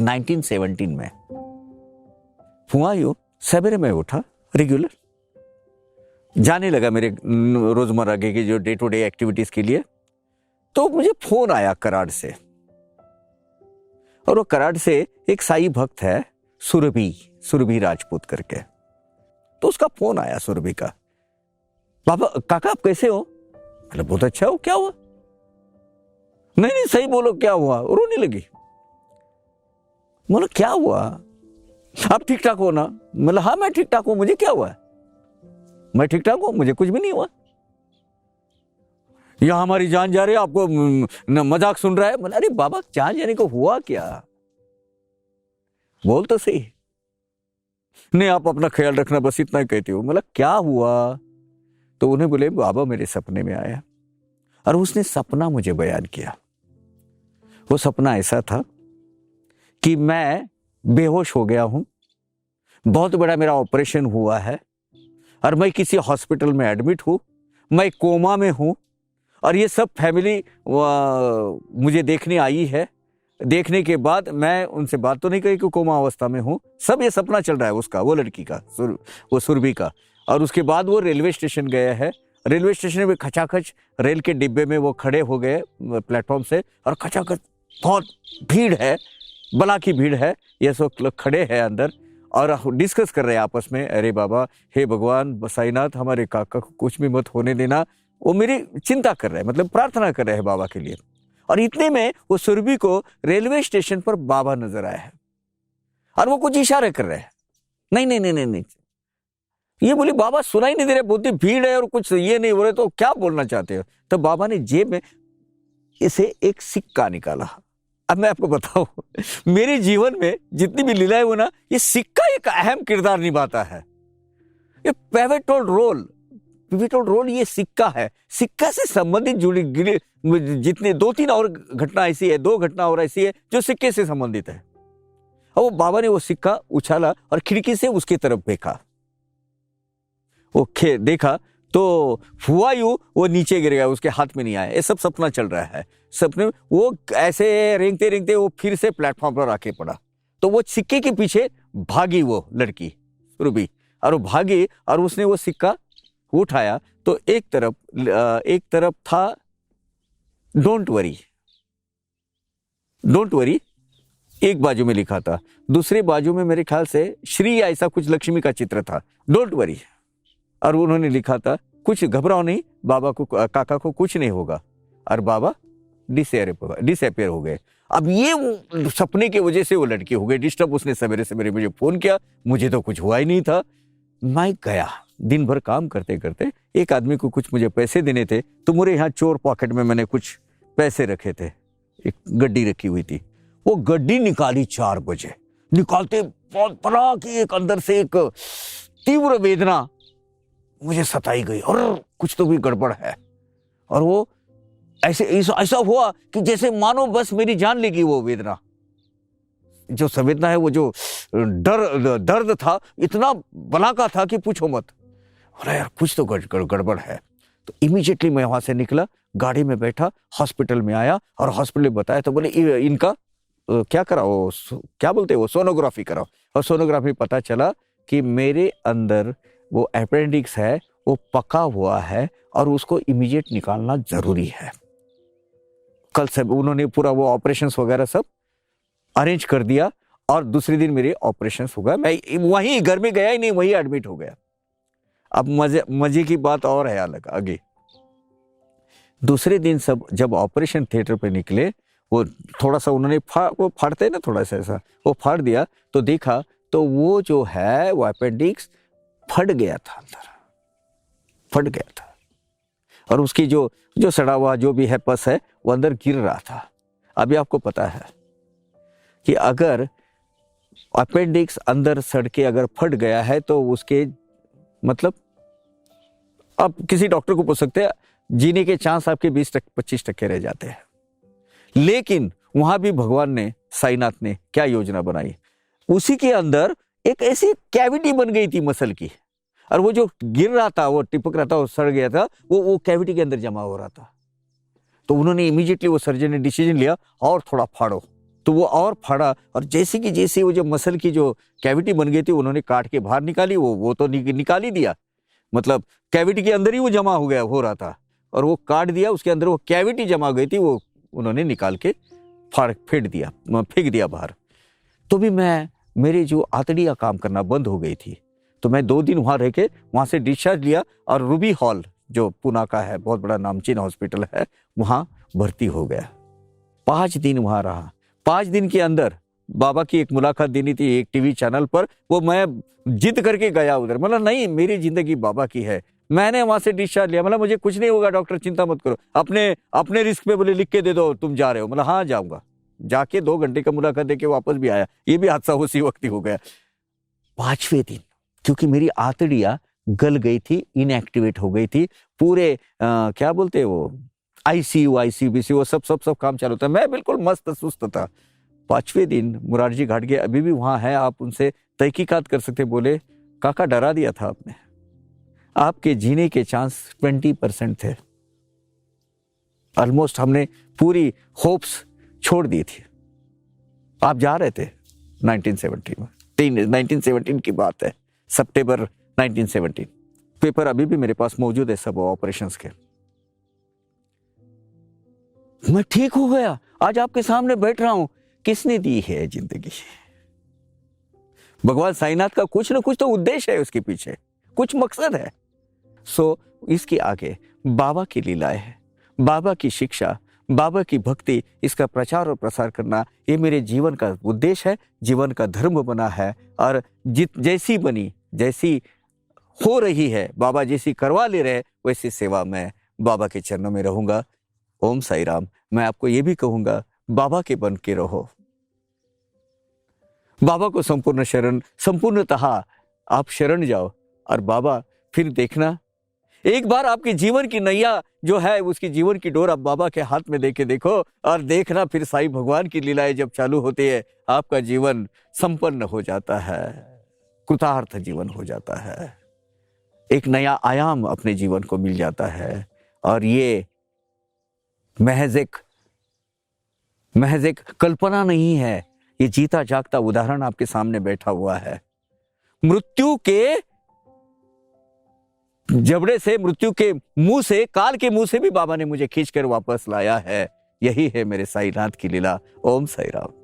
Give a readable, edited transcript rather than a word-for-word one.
1917 में हुआ यूं, सवेरे में उठा, रेगुलर जाने लगा मेरे रोजमर्रा के जो डे टू डे एक्टिविटीज के लिए। तो मुझे फोन आया कराड़ से, और वो कराड़ से एक साई भक्त है सुरभि राजपूत करके। तो उसका फोन आया सुरभि का, पापा काका आप कैसे हो? मतलब बहुत अच्छा हो, क्या हुआ? नहीं सही बोलो क्या हुआ? रोने लगी। बोलो क्या हुआ? आप ठीक ठाक हो ना? मतलब हाँ मैं ठीक ठाक हूं, मुझे क्या हुआ? मैं ठीक ठाक हूं, मुझे कुछ भी नहीं हुआ। यहां हमारी जान जा रही है, आपको मजाक सुन रहा है। मतलब अरे बाबा जान जाने को हुआ क्या? बोल तो सही। नहीं आप अपना ख्याल रखना, बस इतना ही कहती हो। मतलब क्या हुआ? तो उन्हें बोले बाबा मेरे सपने में आया, और उसने सपना मुझे बयान किया। वो सपना ऐसा था कि मैं बेहोश हो गया हूं, बहुत बड़ा मेरा ऑपरेशन हुआ है, और मैं किसी हॉस्पिटल में एडमिट हूं, मैं कोमा में हूं, और ये सब फैमिली मुझे देखने आई है। देखने के बाद मैं उनसे बात तो नहीं कही कि कोमा अवस्था में हूं। सब ये सपना चल रहा है उसका, वो लड़की का, वो सुरभि का। और उसके बाद वो रेलवे स्टेशन गया है। रेलवे स्टेशन में खचाखच रेल के डिब्बे में वो खड़े हो गए प्लेटफॉर्म से, और खचाखच बहुत भीड़ है, बला की भीड़ है। ये सब लोग खड़े हैं अंदर और डिस्कस कर रहे हैं आपस में, अरे बाबा हे भगवान साईनाथ हमारे काका को कुछ भी मत होने देना। वो मेरी चिंता कर रहे हैं, मतलब प्रार्थना कर रहे हैं बाबा के लिए। और इतने में वो सुरभि को रेलवे स्टेशन पर बाबा नजर आया है, और वो कुछ इशारे कर रहे हैं। नहीं नहीं नहीं नहीं नहीं, ये बोली बाबा सुनाई नहीं दे रहे, बहुत भीड़ है और कुछ ये नहीं हो रहे, तो क्या बोलना चाहते हो? तो बाबा ने जेब में इसे एक सिक्का निकाला। अब मैं आपको बताऊं, मेरे जीवन में जितनी भी लीलाएं वो ना, ये सिक्का एक अहम किरदार निभाता है। ये पिवटल रोल ये सिक्का है। सिक्का से संबंधित जुड़ी जितने 2-3 और घटना ऐसी है, 2 घटना और ऐसी है जो सिक्के से संबंधित है। और वो बाबा ने वो सिक्का उछाला और खिड़की से उसकी तरफ देखा। वो देखा तो हुआ यूं, वो नीचे गिर गया, उसके हाथ में नहीं आया। ये सब सपना चल रहा है। सपने में वो ऐसे रेंगते रेंगते वो फिर से प्लेटफॉर्म पर आके पड़ा। तो वो सिक्के के पीछे भागी वो लड़की रूबी, और वो भागी और उसने वो सिक्का उठाया। तो एक तरफ था डोंट वरी, एक बाजू में लिखा था। दूसरी बाजू में मेरे ख्याल से श्री ऐसा कुछ लक्ष्मी का चित्र था, डोंट वरी। और उन्होंने लिखा था कुछ घबराओ नहीं, बाबा को काका को कुछ नहीं होगा। और बाबा डिसअपियर हो गए। अब ये सपने की वजह से वो लड़की हो गई डिस्टर्ब। उसने सवेरे सवेरे मुझे फोन किया, मुझे तो कुछ हुआ ही नहीं था। मैं गया, दिन भर काम करते करते एक आदमी को कुछ मुझे पैसे देने थे, तो मेरे यहाँ चोर पॉकेट में मैंने कुछ पैसे रखे थे, एक गड्डी रखी हुई थी। वो गड्डी निकाली 4 बजे, निकालते बहुत पड़ा कि एक अंदर से एक तीव्र वेदना मुझे सताई गई, और कुछ तो भी गड़बड़ है। और वो ऐसा हुआ कि जैसे मानो बस मेरी जान लेगी। वो वेदना, जो संवेदना है, वो जो दर्द था, इतना बला का था कि पूछो मत। अरे यार कुछ तो गड़बड़ है। तो इमीडिएटली मैं वहां से निकला, गाड़ी में बैठा, हॉस्पिटल में आया, और हॉस्पिटल में बताया तो बोले इनका क्या कराओ, क्या बोलते हैं वो, सोनोग्राफी कराओ। और सोनोग्राफी पता चला कि मेरे अंदर वो अपेंडिक्स है, वो पका हुआ है, और उसको इमीडिएट निकालना जरूरी है। कल से उन्होंने पूरा वो ऑपरेशंस वगैरह सब अरेंज कर दिया, और दूसरे दिन मेरे ऑपरेशंस हो गए। मैं वहीं घर में गया ही नहीं, वहीं एडमिट हो गया। अब मजे की बात और है अलग आगे। दूसरे दिन सब जब ऑपरेशन थिएटर पे निकले, वो थोड़ा सा उन्होंने वो फाड़ते हैं ना, थोड़ा सा ऐसा वो फाड़ दिया, तो देखा तो वो जो है वो अपेंडिक्स फट गया था, अंदर फट गया था। और उसकी जो सड़ा हुआ जो भी है पस है, वो अंदर गिर रहा था। अभी आपको पता है कि अगर अपेंडिक्स अंदर सड़ के अगर फट गया है तो उसके मतलब आप किसी डॉक्टर को पूछ सकते हैं, जीने के चांस आपके 20-25% रह जाते हैं। लेकिन वहां भी भगवान ने, साईनाथ ने क्या योजना बनाई, उसी के अंदर एक ऐसी कैविटी बन गई थी मसल की, और वो जो गिर रहा था, वो टिपक रहा था, वो सड़ गया था, वो कैविटी के अंदर जमा हो रहा था। तो उन्होंने इमीडिएटली, वो सर्जन ने डिसीजन लिया और थोड़ा फाड़ो, तो वो और फाड़ा, और जैसे कि जैसे वो जो मसल की जो कैविटी बन गई थी उन्होंने काट के बाहर निकाली, वो तो निकाल ही दिया, मतलब कैविटी के अंदर ही वो जमा हो रहा था, और वो काट दिया, उसके अंदर वो कैविटी जमा गई थी, वो उन्होंने निकाल के फेंक दिया बाहर। तो भी मेरी जो आंतड़ियां काम करना बंद हो गई थी, तो मैं 2 दिन वहां रह के वहां से डिस्चार्ज लिया और रूबी हॉल जो पुणे का है, बहुत बड़ा नामचीन हॉस्पिटल है, वहां भर्ती हो गया। 5 दिन वहां रहा। 5 दिन के अंदर बाबा की एक मुलाकात देनी थी एक टीवी चैनल पर, वो मैं जिद करके गया उधर, मतलब नहीं, मेरी जिंदगी बाबा की है। मैंने वहां से डिस्चार्ज लिया, मतलब मुझे कुछ नहीं होगा डॉक्टर, चिंता मत करो, अपने रिस्क पे बोले लिख के दे दो तुम जा रहे हो, मतलब हाँ जाऊंगा। जाके 2 घंटे का मुलाकात देके वापस भी आया। ये भी हादसा उसी वक्त ही हो गया। 5वें दिन, क्योंकि मेरी आंतड़ियां गल गई थी, इनएक्टिवेट हो गई थी, पूरे क्या बोलते हैं वो, आईसीयू वो सब काम चालू था, मैं बिल्कुल मस्त सुस्त था। 5वें दिन मुरारजी घाटगे अभी भी वहां है, आप उनसे तहकीकात कर सकते। बोले काका डरा दिया था आपने, आपके जीने के चांस 20% थे, ऑलमोस्ट हमने पूरी होप्स छोड़ दी थी। आप जा रहे थे 1917 की बात है, सितंबर 1917। पेपर अभी भी मेरे पास मौजूद है, सब ऑपरेशंस के। मैं ठीक हो गया, आज आपके सामने बैठ रहा हूं। किसने दी है जिंदगी? भगवान साईनाथ का कुछ ना कुछ तो उद्देश्य है, उसके पीछे कुछ मकसद है। इसके आगे बाबा की लीलाएं है, बाबा की शिक्षा, बाबा की भक्ति, इसका प्रचार और प्रसार करना, ये मेरे जीवन का उद्देश्य है, जीवन का धर्म बना है। और जैसी हो रही है, बाबा जैसी करवा ले रहे, वैसी सेवा मैं बाबा के चरणों में रहूंगा। ओम साई राम। मैं आपको ये भी कहूंगा, बाबा के बन के रहो, बाबा को संपूर्णतः आप शरण जाओ, और बाबा फिर देखना, एक बार आपके जीवन की नैया जो है, उसकी जीवन की डोर आप बाबा के हाथ में देके देखो, और देखना फिर साईं भगवान की लीलाएं जब चालू होती है, आपका जीवन संपन्न हो जाता है, कृतार्थ जीवन हो जाता है, एक नया आयाम अपने जीवन को मिल जाता है। और ये महज एक कल्पना नहीं है, ये जीता जागता उदाहरण आपके सामने बैठा हुआ है। मृत्यु के जबड़े से, मृत्यु के मुंह से, काल के मुंह से भी बाबा ने मुझे खींचकर वापस लाया है। यही है मेरे साईनाथ की लीला। ओम साई राम।